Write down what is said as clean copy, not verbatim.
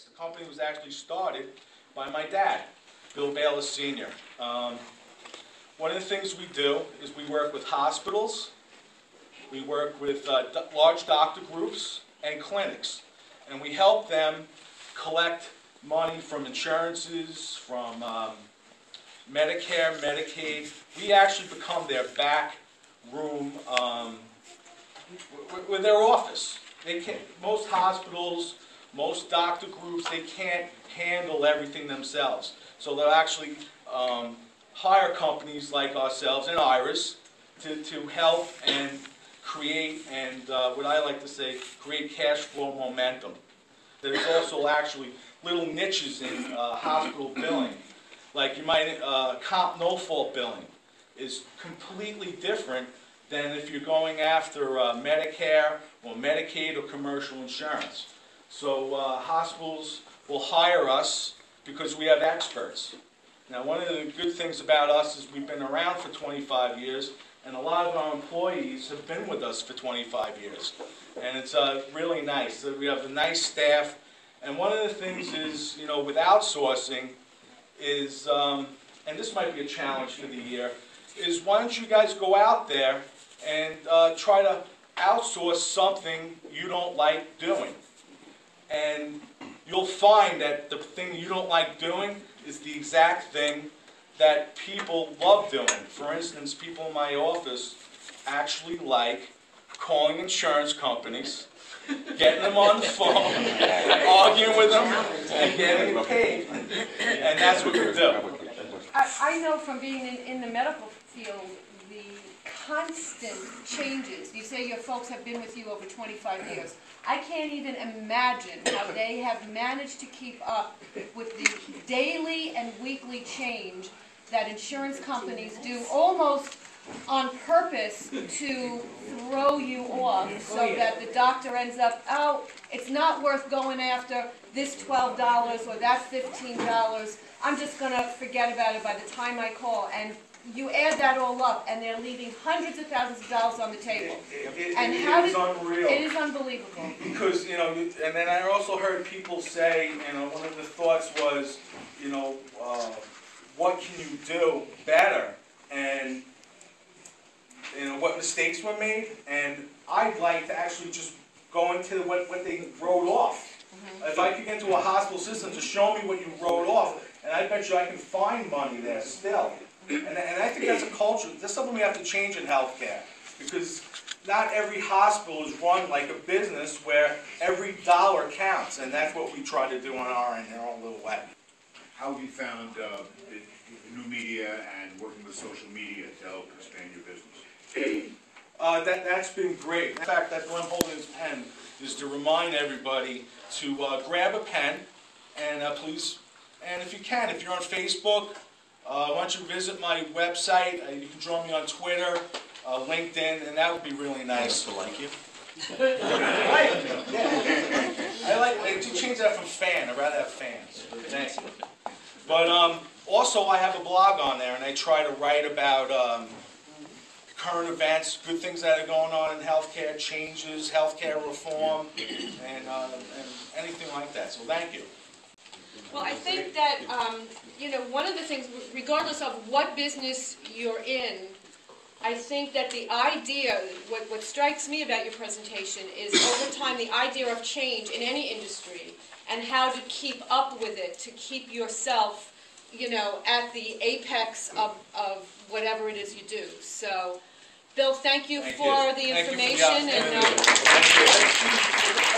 The company was actually started by my dad, Bill Bayless Sr. One of the things we do is we work with hospitals, we work with large doctor groups and clinics, and we help them collect money from insurances, from Medicare, Medicaid. We actually become their back room with their office. They can't, most hospitals, most doctor groups, they can't handle everything themselves. So they'll actually hire companies like ourselves and Iris to help and create and, what I like to say, create cash flow momentum. There's also actually little niches in hospital billing. Like you might, comp no-fault billing is completely different than if you're going after Medicare or Medicaid or commercial insurance. So hospitals will hire us because we have experts. Now, one of the good things about us is we've been around for 25 years, and a lot of our employees have been with us for 25 years. And it's really nice. We have a nice staff. And one of the things is, you know, with outsourcing is, and this might be a challenge for the year, is why don't you guys go out there and try to outsource something you don't like doing. And you'll find that the thing you don't like doing is the exact thing that people love doing. For instance, people in my office actually like calling insurance companies, getting them on the phone, arguing with them, and getting paid. And that's what we do. I know from being in the medical field, the constant changes. You say your folks have been with you over 25 years. I can't even imagine how they have managed to keep up with the daily and weekly change that insurance companies do almost on purpose to throw you off so that the doctor ends up, oh, it's not worth going after this $12 or that $15. I'm just going to forget about it by the time I call. And you add that all up, and they're leaving hundreds of thousands of dollars on the table. It is unreal. It is unbelievable. Because, you know, and then I also heard people say, you know, one of the thoughts was, you know, what can you do better? And, you know, what mistakes were made? And I'd like to actually just go into what they wrote off. If I could get into a hospital system to show me what you wrote off, and I bet you I can find money there still. And I think that's a culture, that's something we have to change in healthcare. Because not every hospital is run like a business where every dollar counts, and that's what we try to do on our end in our own little way. How have you found new media and working with social media to help expand your business? That's been great. In fact, that's why I'm holding this pen, is to remind everybody to grab a pen and please, and if you can, if you're on Facebook, why don't you visit my website? You can join me on Twitter, LinkedIn, and that would be really nice. To like you? I like to change that from fan. I'd rather have fans. Thanks. But also, I have a blog on there, and I try to write about current events, good things that are going on in healthcare, changes, healthcare reform, and anything like that. So thank you. Well, I think that, you know, one of the things, regardless of what business you're in, I think that the idea, what strikes me about your presentation is over time the idea of change in any industry and how to keep up with it, to keep yourself, you know, at the apex of whatever it is you do. So, Bill, thank you for the information. Thank you for the opportunity.